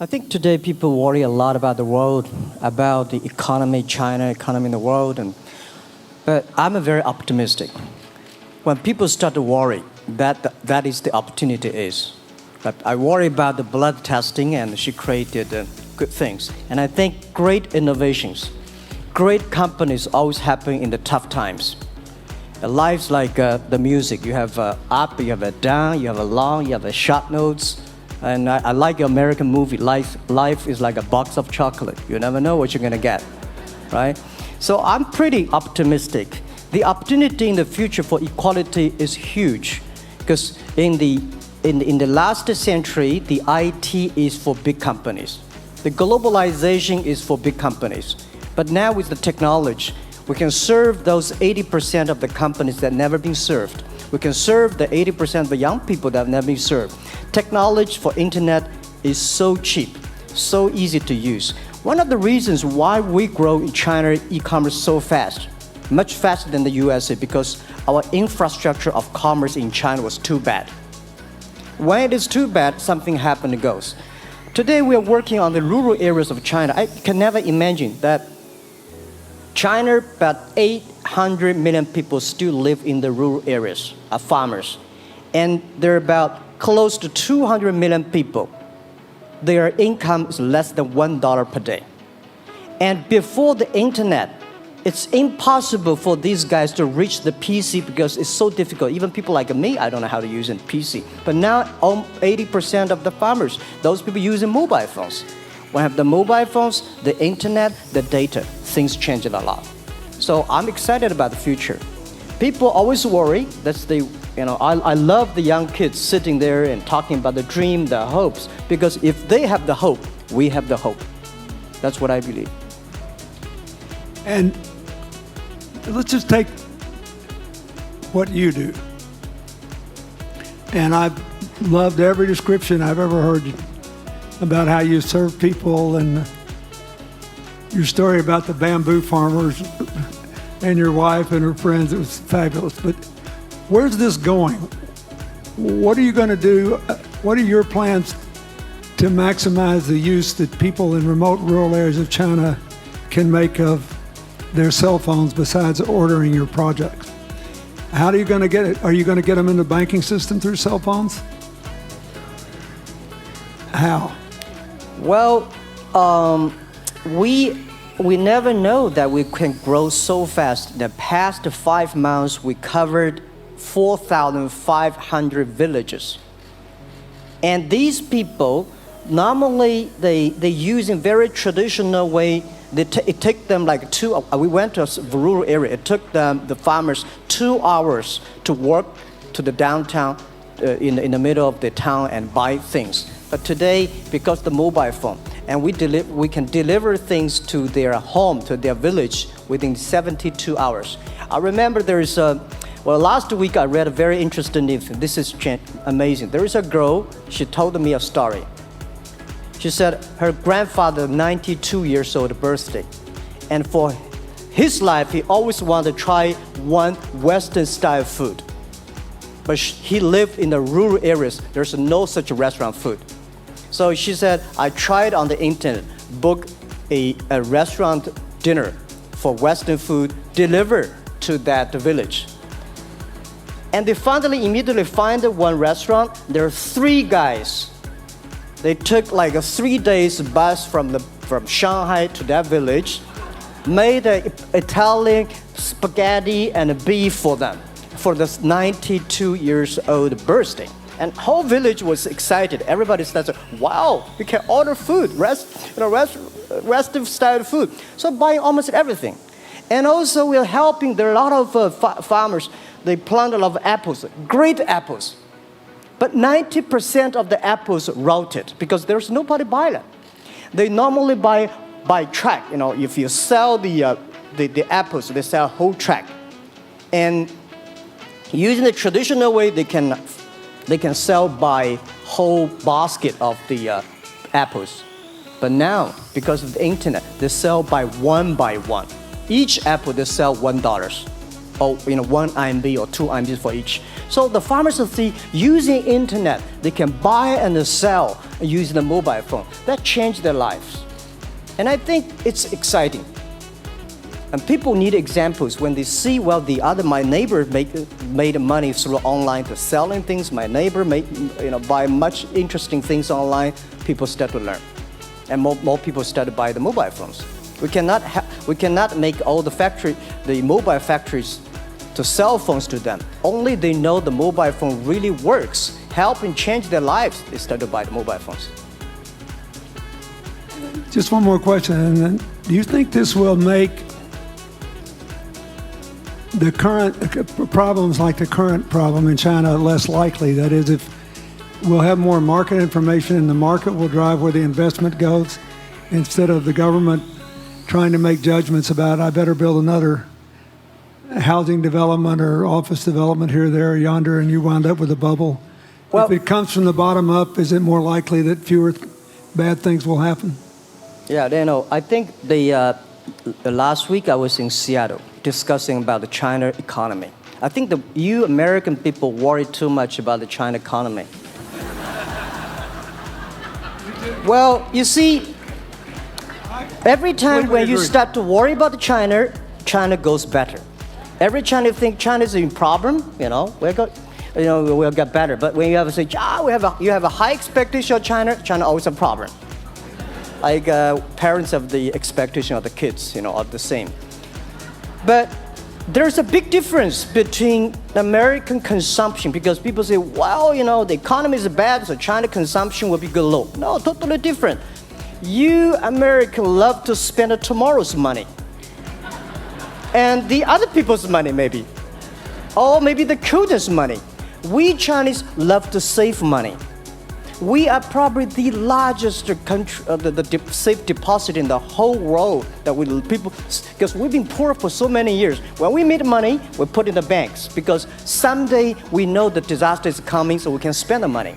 I think today people worry a lot about the world, about the economy, China economy in the world, but I'm a very optimistic. When people start to worry, that is the opportunity is. But I worry about the blood testing, and she created good things. And I think great innovations, great companies always happen in the tough times. Life's like the music. You have up, you have a down, you have a long, you have a short notes. And I like your American movie, Life is like a box of chocolate. You never know what you're gonna get, right? So I'm pretty optimistic. The opportunity in the future for equality is huge, because in the last century, the IT is for big companies. The globalization is for big companies. But now with the technology, we can serve those 80% of the companies that never been served. We can serve the 80% of the young people that have never been served. Technology for internet is so cheap, so easy to use. One of the reasons why we grow in China e-commerce so fast, much faster than the USA, because our infrastructure of commerce in China was too bad. When it is too bad, something happens and goes. Today we are working on the rural areas of China. I can never imagine that China, about 800 million people still live in the rural areas, are farmers. And there are about close to 200 million people. Their income is less than $1 per day. And before the internet, it's impossible for these guys to reach the PC because it's so difficult. Even people like me, I don't know how to use a PC. But now 80% of the farmers, those people using mobile phones. When you have the mobile phones, the internet, the data, things change a lot. So I'm excited about the future. People always worry. I love the young kids sitting there and talking about the dream, the hopes, because if they have the hope, we have the hope. That's what I believe. And let's just take what you do. And I've loved every description I've ever heard about how you serve people, and your story about the bamboo farmers and your wife and her friends. It was fabulous. But where's this going? What are you going to do? What are your plans to maximize the use that people in remote rural areas of China can make of their cell phones besides ordering your products? How are you going to get it? Are you going to get them in the banking system through cell phones? How? Well, we never know that we can grow so fast. In the past 5 months, we covered 4,500 villages. And these people, normally they use in very traditional way. It took them like we went to a rural area. It took the farmers 2 hours to walk to the downtown in the middle of the town and buy things. But today, because the mobile phone, and we can deliver things to their home, to their village within 72 hours. I remember last week I read a very interesting thing. This is amazing. There is a girl, she told me a story. She said her grandfather, 92 years old birthday. And for his life, he always wanted to try one Western style food. But he lived in the rural areas. There's no such restaurant food. So she said, I tried on the internet, book a restaurant dinner for Western food, delivered to that village. And they finally immediately find one restaurant. There are 3 guys. They took like a 3 days bus from Shanghai to that village, made an Italian spaghetti and beef for them for this 92 years old birthday. And whole village was excited. Everybody started, wow, we can order food, Western style food. So buying almost everything. And also we're helping, there are a lot of farmers, they plant a lot of apples, great apples. But 90% of the apples rotted because there's nobody buy them. They normally buy by track. If you sell the apples, they sell whole track. And using the traditional way, they can sell by whole basket of the apples. But now, because of the internet, they sell by one. Each apple they sell $1. or 1 RMB or 2 RMB for each. So the farmers see using internet, they can buy and sell using the mobile phone. That changed their lives. And I think it's exciting. And people need examples when they see, well, my neighbor made money through online to selling things. My neighbor buy much interesting things online. People start to learn, and more people start to buy the mobile phones. We cannot make all the mobile factories to sell phones to them. Only they know the mobile phone really works, helping change their lives. They start to buy the mobile phones. Just one more question, and then, do you think this will make the current problems like the current problem in China less likely? That is, if we'll have more market information and the market will drive where the investment goes, instead of the government trying to make judgments about, I better build another housing development or office development here, there, or yonder, and you wound up with a bubble. Well, if it comes from the bottom up, is it more likely that fewer bad things will happen? Yeah, I think the last week I was in Seattle discussing about the China economy. I think you American people worry too much about the China economy. Well, you see, every time when you start to worry about China goes better. Every time you think China is in problem, we'll get better. But when you have to say, you have a high expectation of China always a problem. Like parents have the expectation of the kids, are the same. But there's a big difference between American consumption, because people say, well, the economy is bad, so China consumption will be good low. No, totally different. You Americans love to spend tomorrow's money. And the other people's money, maybe. Or maybe the children's money. We Chinese love to save money. We are probably the largest country, the safe deposit in the whole world because we've been poor for so many years. When we make money, we put in the banks because someday we know the disaster is coming, so we can spend the money.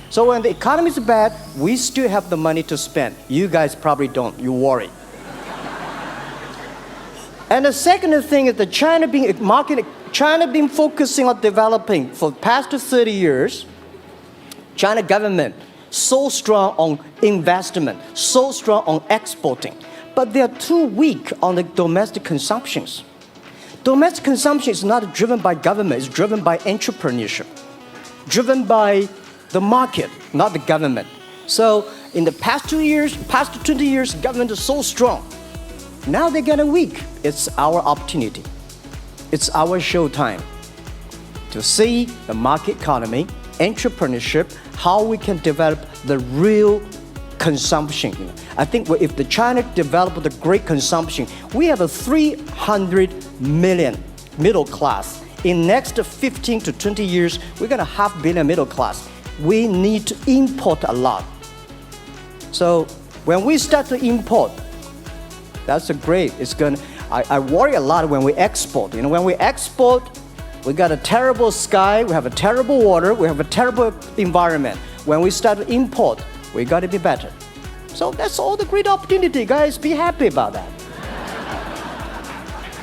So when the economy is bad, we still have the money to spend. You guys probably don't. You worry. And the second thing is that China been focusing on developing for the past 30 years. China government so strong on investment, so strong on exporting, but they are too weak on the domestic consumptions. Domestic consumption is not driven by government, it's driven by entrepreneurship, driven by the market, not the government. So in the past 20 years, government is so strong. Now they're getting weak. It's our opportunity. It's our showtime to see the market economy, entrepreneurship, how we can develop the real consumption. I think if the China develop the great consumption, we have a 300 million middle class. In next 15 to 20 years, we're gonna 500 million middle class. We need to import a lot. So when we start to import, that's great. I worry a lot when we export. When we export, we got a terrible sky, we have a terrible water, we have a terrible environment. When we start to import, we got to be better. So that's all the great opportunity, guys. Be happy about that.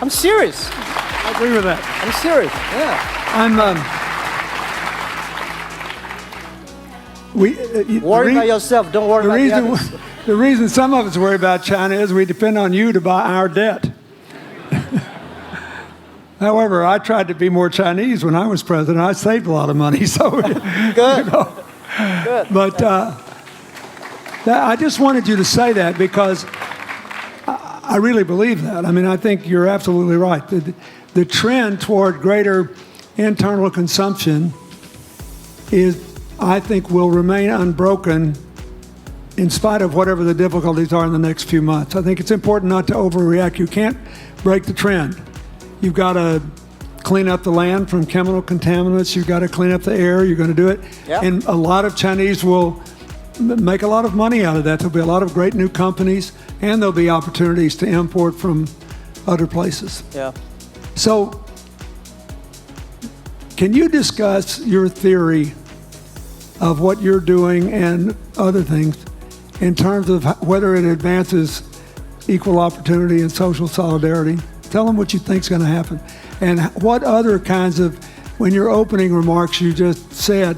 I'm serious. I agree with that. I'm serious. Yeah. Worry about yourself. Don't worry about the others. The reason some of us worry about China is we depend on you to buy our debt. However, I tried to be more Chinese when I was president. I saved a lot of money, so good. Good. But I just wanted you to say that because I really believe that. I mean, I think you're absolutely right. The trend toward greater internal consumption I think, will remain unbroken in spite of whatever the difficulties are in the next few months. I think it's important not to overreact. You can't break the trend. You've got to clean up the land from chemical contaminants. You've got to clean up the air. You're going to do it. Yep. And a lot of Chinese will make a lot of money out of that. There'll be a lot of great new companies, and there'll be opportunities to import from other places. Yeah. So can you discuss your theory of what you're doing and other things in terms of whether it advances equal opportunity and social solidarity? Tell them what you think is going to happen. And what other kinds of, when your opening remarks, you just said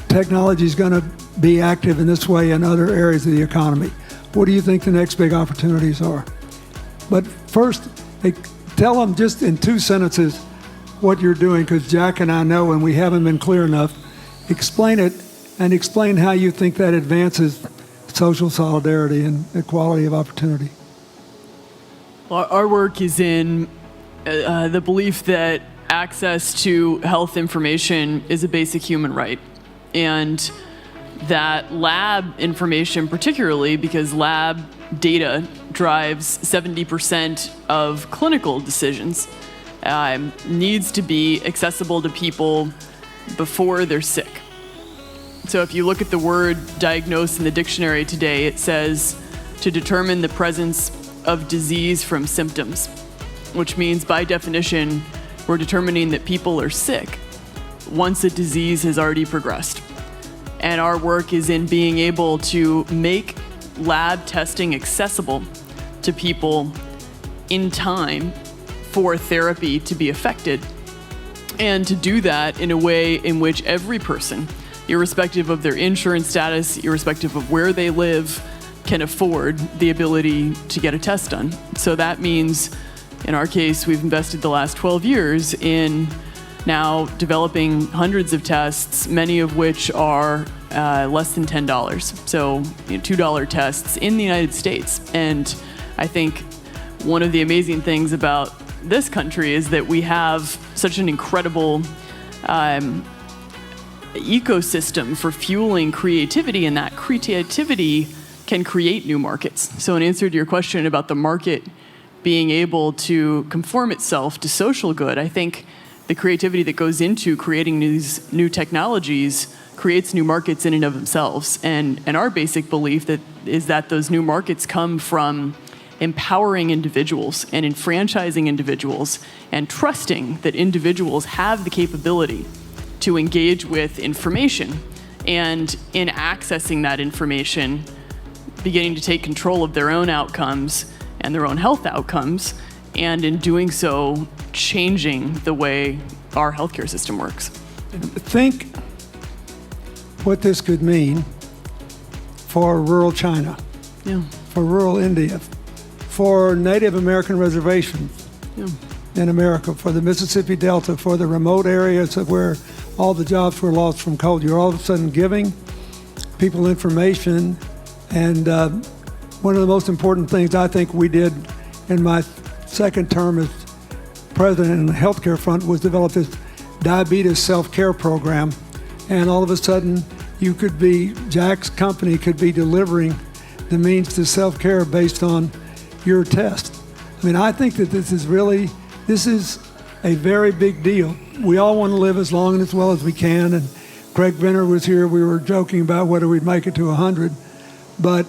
technology is going to be active in this way in other areas of the economy. What do you think the next big opportunities are? But first, tell them just in 2 sentences what you're doing, because Jack and I know, and we haven't been clear enough. Explain it, and explain how you think that advances social solidarity and equality of opportunity. Our work is in the belief that access to health information is a basic human right, and that lab information, particularly because lab data drives 70% of clinical decisions, needs to be accessible to people before they're sick. So if you look at the word diagnose in the dictionary today, it says to determine the presence of disease from symptoms, which means by definition, we're determining that people are sick once a disease has already progressed. And our work is in being able to make lab testing accessible to people in time for therapy to be effected, and to do that in a way in which every person, irrespective of their insurance status, irrespective of where they live, can afford the ability to get a test done. So that means, in our case, we've invested the last 12 years in now developing hundreds of tests, many of which are less than $10. So $2 tests in the United States. And I think one of the amazing things about this country is that we have such an incredible ecosystem for fueling creativity, and that creativity can create new markets. So in answer to your question about the market being able to conform itself to social good, I think the creativity that goes into creating these new technologies creates new markets in and of themselves. And our basic belief is that those new markets come from empowering individuals and enfranchising individuals and trusting that individuals have the capability to engage with information, and in accessing that information, beginning to take control of their own outcomes and their own health outcomes, and in doing so, changing the way our healthcare system works. Think what this could mean for rural China, for rural India, for Native American reservations in America, for the Mississippi Delta, for the remote areas of where all the jobs were lost from coal. You're all of a sudden giving people information, and one of the most important things I think we did in my second term as president in the healthcare front was develop this diabetes self-care program, and all of a sudden Jack's company could be delivering the means to self-care based on your test. I mean, I think that this is a very big deal. We all want to live as long and as well as we can, and Craig Venner was here, we were joking about whether we'd make it to 100, but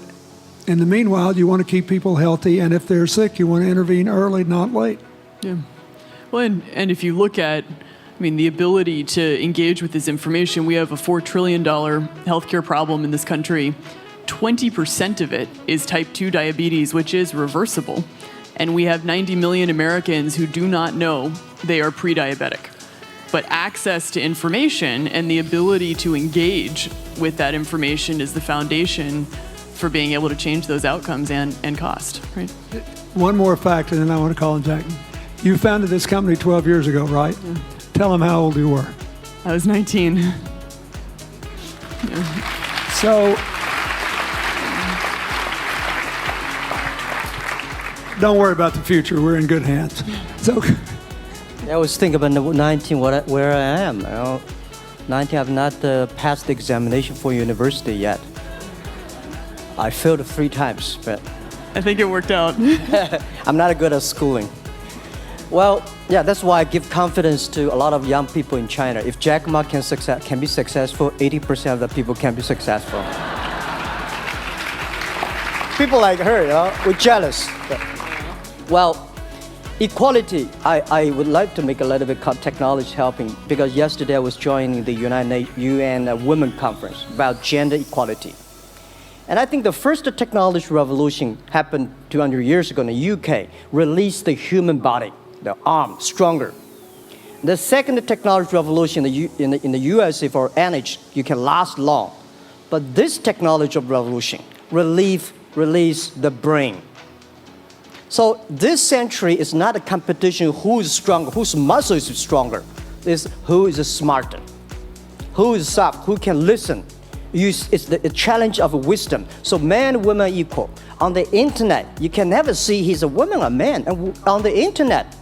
in the meanwhile, you want to keep people healthy, and if they're sick, you want to intervene early, not late. Yeah. Well, and if you look at, the ability to engage with this information, we have a $4 trillion healthcare problem in this country. 20% of it is type 2 diabetes, which is reversible. And we have 90 million Americans who do not know they are pre-diabetic. But access to information and the ability to engage with that information is the foundation for being able to change those outcomes and cost, right? One more fact, and then I want to call on Jack. You founded this company 12 years ago, right? Yeah. Tell them how old you were. I was 19. Yeah. So, don't worry about the future. We're in good hands. So, I was thinking about 19, where I am. 19, I've not passed the examination for university yet. I failed 3 times, but I think it worked out. I'm not good at schooling. Well, yeah, that's why I give confidence to a lot of young people in China. If Jack Ma can be successful, 80% of the people can be successful. People like her, we're jealous. Well, equality, I would like to make a little bit of technology helping, because yesterday I was joining the UN Women Conference about gender equality. And I think the first technology revolution happened 200 years ago in the UK, released the human body. the arm stronger. The second technology revolution in the USA for energy, you can last long. But this technology revolution release the brain. So this century is not a competition who is stronger, whose muscle is stronger. It's who is smarter, who is soft, who can listen. It's the challenge of wisdom. So man, woman equal. On the internet, you can never see he's a woman or man. And on the internet,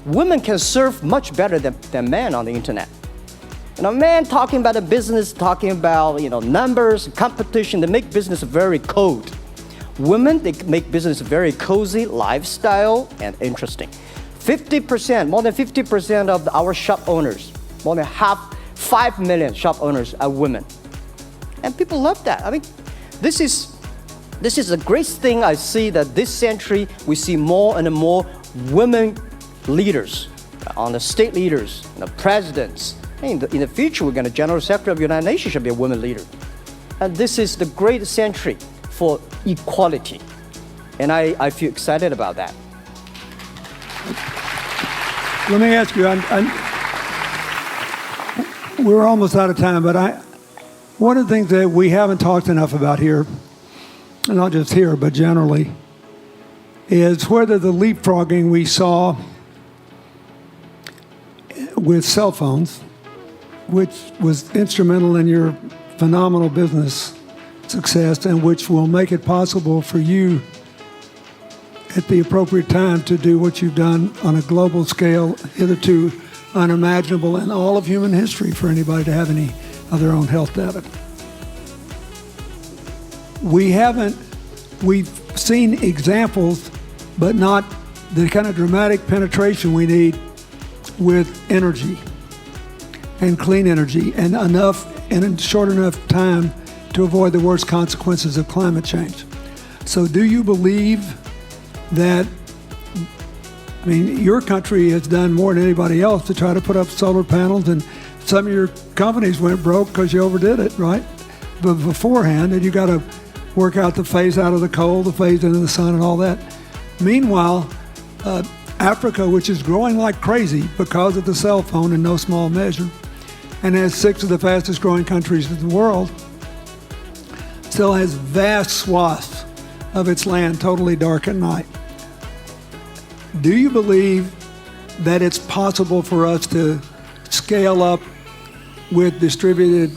women can serve much better than men on the internet. And a man talking about a business, talking about numbers, competition, they make business very cold. Women, they make business very cozy, lifestyle, and interesting. 50%, more than 50% of our shop owners, more than 5 million shop owners are women. And people love that. I mean, this is a great thing. I see that this century, we see more and more women leaders, on the state leaders, presidents. In the future, we're going to General Secretary of the United Nations should be a woman leader. And this is the great century for equality. And I feel excited about that. Let me ask you, we're almost out of time, but one of the things that we haven't talked enough about here, and not just here, but generally, is whether the leapfrogging we saw with cell phones, which was instrumental in your phenomenal business success and which will make it possible for you at the appropriate time to do what you've done on a global scale, hitherto unimaginable in all of human history for anybody to have any of their own health data. We've seen examples, but not the kind of dramatic penetration we need with energy and clean energy and in short enough time to avoid the worst consequences of climate change. So do you believe that, your country has done more than anybody else to try to put up solar panels, and some of your companies went broke because you overdid it, right? But beforehand, and you got to work out the phase out of the coal, the phase into the sun and all that. Meanwhile, Africa, which is growing like crazy because of the cell phone in no small measure, and has 6 of the fastest growing countries in the world, still has vast swaths of its land totally dark at night. Do you believe that it's possible for us to scale up with distributed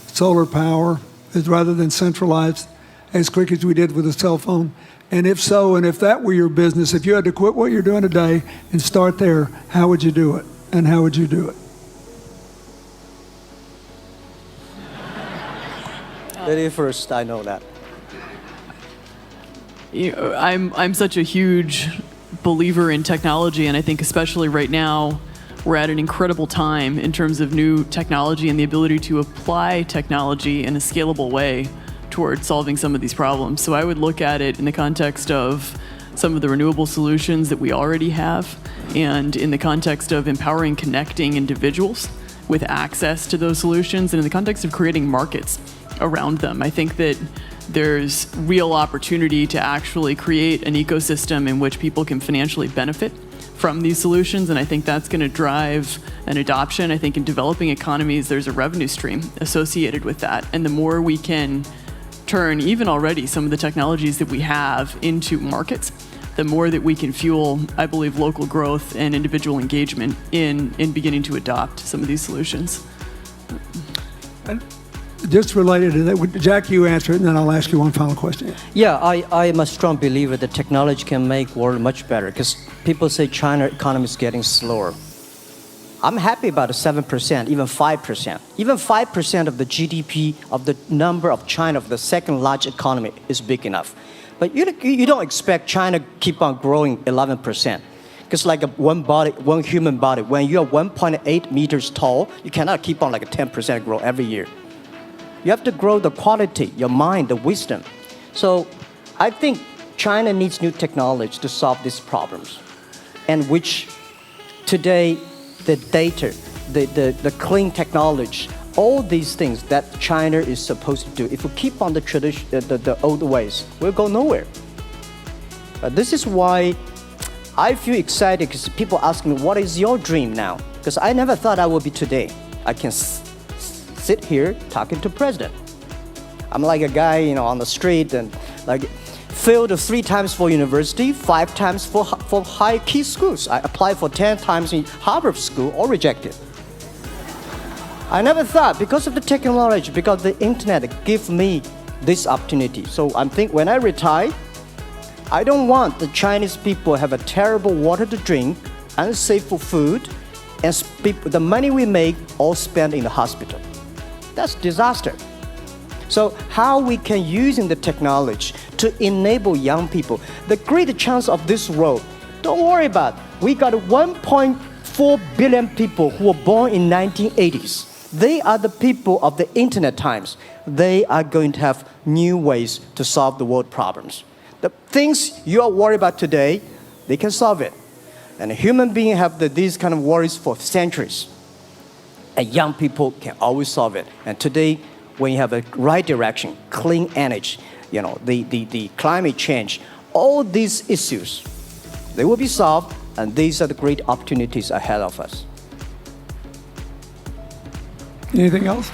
solar power rather than centralized as quick as we did with the cell phone? And if so, and if that were your business, if you had to quit what you're doing today and start there, how would you do it? And how would you do it? Lady first, I know that. I'm such a huge believer in technology, and I think especially right now, we're at an incredible time in terms of new technology and the ability to apply technology in a scalable way towards solving some of these problems. So I would look at it in the context of some of the renewable solutions that we already have, and in the context of empowering, connecting individuals with access to those solutions, and in the context of creating markets around them. I think that there's real opportunity to actually create an ecosystem in which people can financially benefit from these solutions, and I think that's going to drive an adoption. I think in developing economies, there's a revenue stream associated with that, and the more we can turn even already some of the technologies that we have into markets, the more that we can fuel, I believe, local growth and individual engagement in beginning to adopt some of these solutions. And just related to that, Jack, you answer it, and then I'll ask you one final question. Yeah, I am a strong believer that technology can make world much better, because people say China economy is getting slower. I'm happy about the 7%, even 5%. Even 5% of the GDP of the number of China, of the second largest economy, is big enough. But you don't expect China to keep on growing 11%. Because like one human body, when you're 1.8 meters tall, you cannot keep on like a 10% grow every year. You have to grow the quality, your mind, the wisdom. So I think China needs new technology to solve these problems. And which today, the data, the clean technology, all these things that China is supposed to do, if we keep on the tradition, the old ways, we'll go nowhere. This is why I feel excited because people ask me, what is your dream now? Because I never thought I would be today. I can sit here talking to president. I'm like a guy, on the street and like failed 3 times for university, 5 times for high key schools. I applied for 10 times in Harvard school, all rejected. I never thought, because of the technology, because the internet gave me this opportunity. So I think when I retire, I don't want the Chinese people have a terrible water to drink, unsafe for food, and the money we make all spent in the hospital. That's disaster. So how we can using the technology to enable young people, the great chance of this world, don't worry about it. We got 1.4 billion people who were born in 1980s. They are the people of the internet times. They are going to have new ways to solve the world problems. The things you are worried about today, they can solve it. And human beings have these kind of worries for centuries. And young people can always solve it. And today, when you have a right direction, clean energy, the climate change, all these issues, they will be solved, and these are the great opportunities ahead of us. Anything else?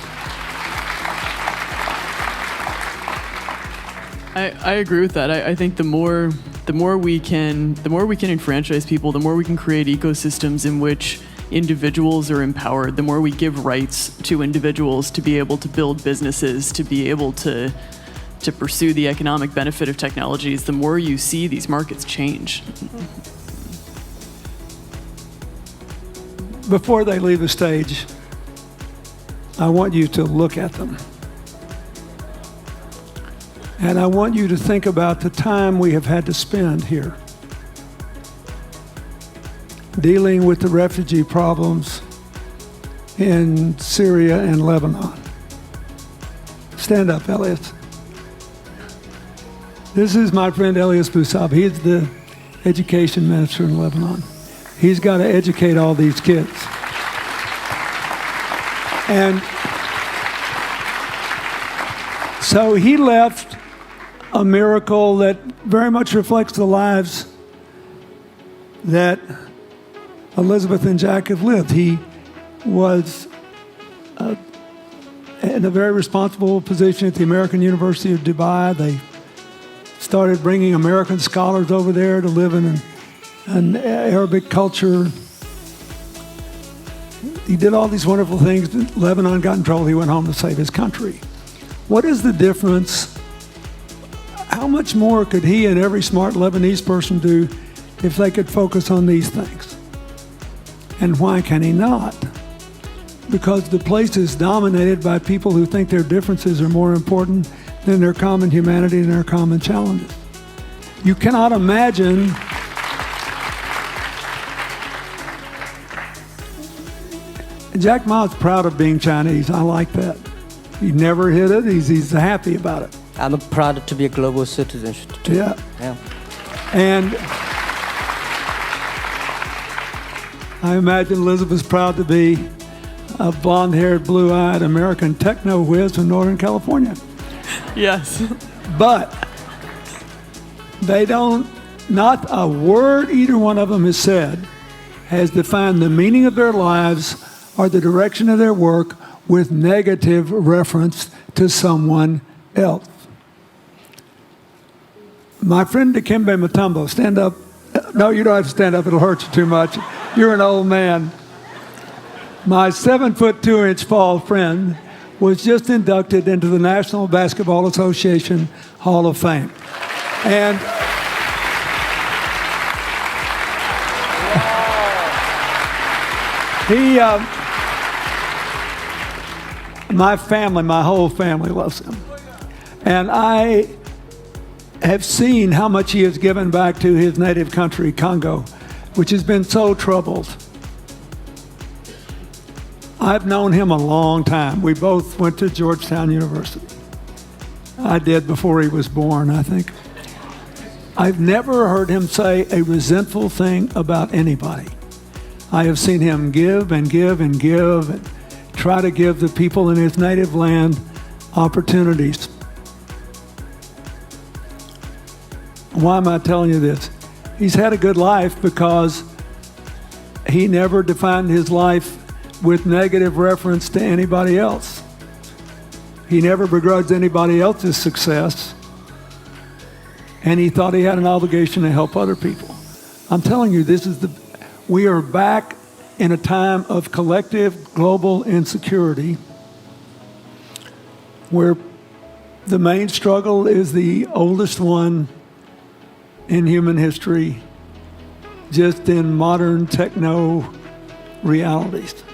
I agree with that. I think the more we can enfranchise people, the more we can create ecosystems in which individuals are empowered, the more we give rights to individuals to be able to build businesses, to be able to pursue the economic benefit of technologies, the more you see these markets change. Before they leave the stage, I want you to look at them. And I want you to think about the time we have had to spend here dealing with the refugee problems in Syria and Lebanon. Stand up, Elias. This is my friend Elias Bousab. He is the education minister in Lebanon. He's got to educate all these kids. And so he left a miracle that very much reflects the lives that Elizabeth and Jack have lived. He was in a very responsible position at the American University of Dubai. They started bringing American scholars over there to live in an Arabic culture. He did all these wonderful things. Lebanon got in trouble. He went home to save his country. What is the difference? How much more could he and every smart Lebanese person do if they could focus on these things? And why can he not? Because the place is dominated by people who think their differences are more important than their common humanity and their common challenges. You cannot imagine Jack Ma's proud of being Chinese. I like that. He never hid it. He's happy about it. I'm proud to be a global citizen too. Yeah. Yeah. And I imagine Elizabeth's proud to be a blonde-haired, blue-eyed American techno whiz from Northern California. Yes. But they not a word either one of them has said has defined the meaning of their lives or the direction of their work with negative reference to someone else. My friend Dikembe Mutombo, stand up. No, you don't have to stand up. It'll hurt you too much. You're an old man. My 7'2" tall friend was just inducted into the National Basketball Association Hall of Fame. And my whole family loves him. And I have seen how much he has given back to his native country, Congo, which has been so troubled. I've known him a long time. We both went to Georgetown University. I did before he was born, I think. I've never heard him say a resentful thing about anybody. I have seen him give and give and give and try to give the people in his native land opportunities. Why am I telling you this? He's had a good life because he never defined his life with negative reference to anybody else. He never begrudged anybody else's success, and he thought he had an obligation to help other people. I'm telling you, we are back in a time of collective global insecurity where the main struggle is the oldest one in human history, just in modern techno realities.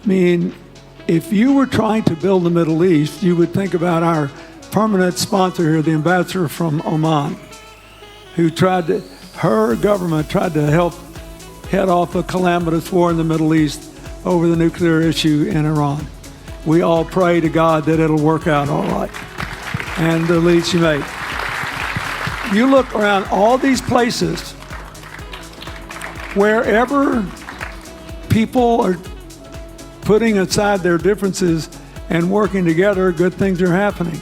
I mean, if you were trying to build the Middle East, you would think about our permanent sponsor here, the ambassador from Oman, her government tried to help head off a calamitous war in the Middle East over the nuclear issue in Iran. We all pray to God that it'll work out all right. And the lead she made. You look around all these places, wherever people are putting aside their differences and working together, good things are happening.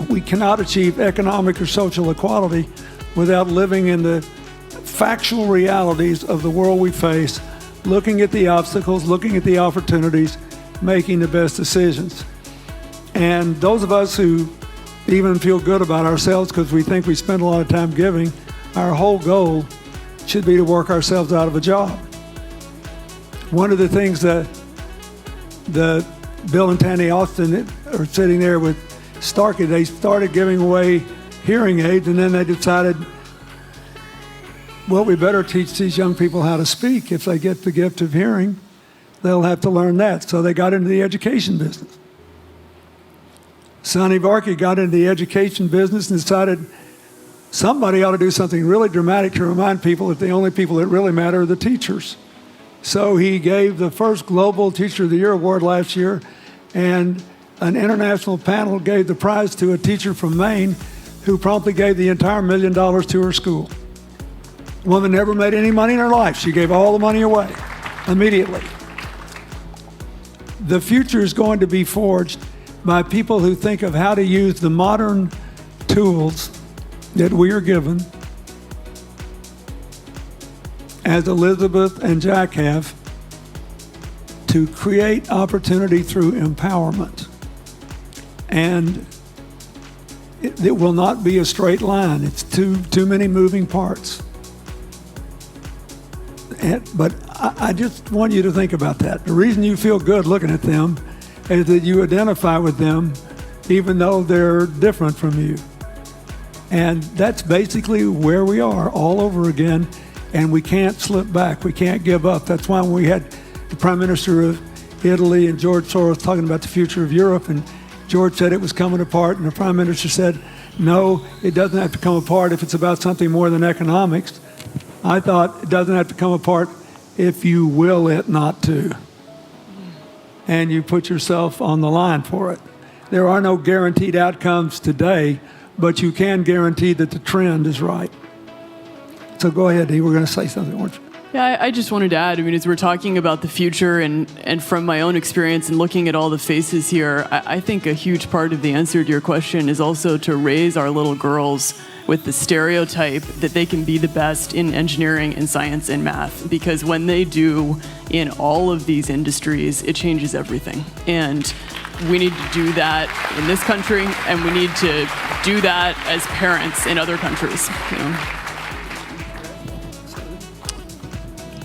We cannot achieve economic or social equality without living in the factual realities of the world we face, looking at the obstacles, looking at the opportunities, making the best decisions. And those of us who even feel good about ourselves because we think we spend a lot of time giving, our whole goal should be to work ourselves out of a job. One of the things that Bill and Tanny Austin are sitting there with Starkey, they started giving away hearing aids, and then they decided, well, we better teach these young people how to speak. If they get the gift of hearing, they'll have to learn that. So they got into the education business. Sonny Varkey got into the education business and decided somebody ought to do something really dramatic to remind people that the only people that really matter are the teachers. So he gave the first Global Teacher of the Year award last year, and an international panel gave the prize to a teacher from Maine who promptly gave the entire $1 million to her school. The woman never made any money in her life. She gave all the money away immediately. The future is going to be forged by people who think of how to use the modern tools that we are given, as Elizabeth and Jack have, to create opportunity through empowerment. And it will not be a straight line. It's too many moving parts. But I just want you to think about that. The reason you feel good looking at them is that you identify with them even though they're different from you. And that's basically where we are all over again, and we can't slip back. We can't give up. That's why when we had the Prime Minister of Italy and George Soros talking about the future of Europe, and George said it was coming apart, and the Prime Minister said, no, it doesn't have to come apart if it's about something more than economics. I thought it doesn't have to come apart if you will it not to. And you put yourself on the line for it. There are no guaranteed outcomes today, but you can guarantee that the trend is right. So go ahead, Dee, we're going to say something, weren't you? Yeah, I just wanted to add, I mean, as we're talking about the future and from my own experience and looking at all the faces here, I think a huge part of the answer to your question is also to raise our little girls with the stereotype that they can be the best in engineering and science and math, because when they do in all of these industries, it changes everything. And we need to do that in this country, and we need to do that as parents in other countries. You know?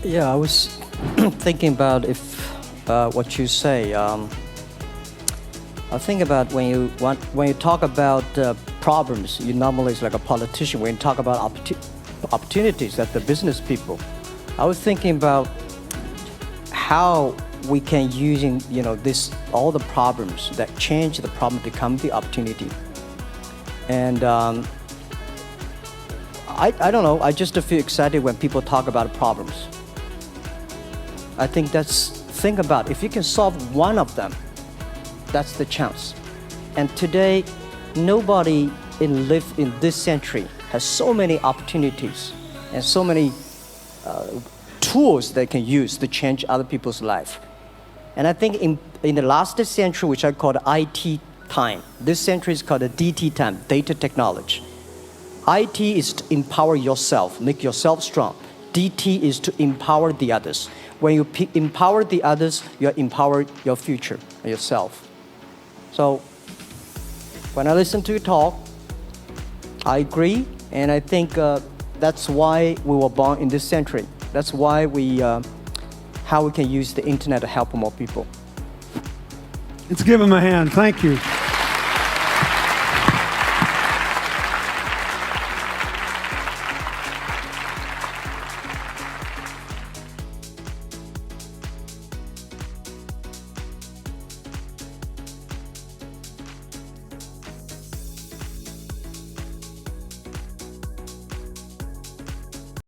Yeah, I was thinking about what you say. I think about when you talk about problems, you normally is like a politician. When you talk about opportunities, that the business people. I was thinking about how we can using all the problems that change the problem become the opportunity. And I don't know. I just feel excited when people talk about problems. I think think about if you can solve one of them, that's the chance. And today, nobody live in this century has so many opportunities and so many tools they can use to change other people's life. And I think in the last century, which I call the IT time, this century is called the DT time, data technology. IT is to empower yourself, make yourself strong. DT is to empower the others. When you empower the others, you empower your future, yourself. So when I listen to you talk, I agree, and I think that's why we were born in this century. That's why how we can use the internet to help more people. Let's give him a hand. Thank you.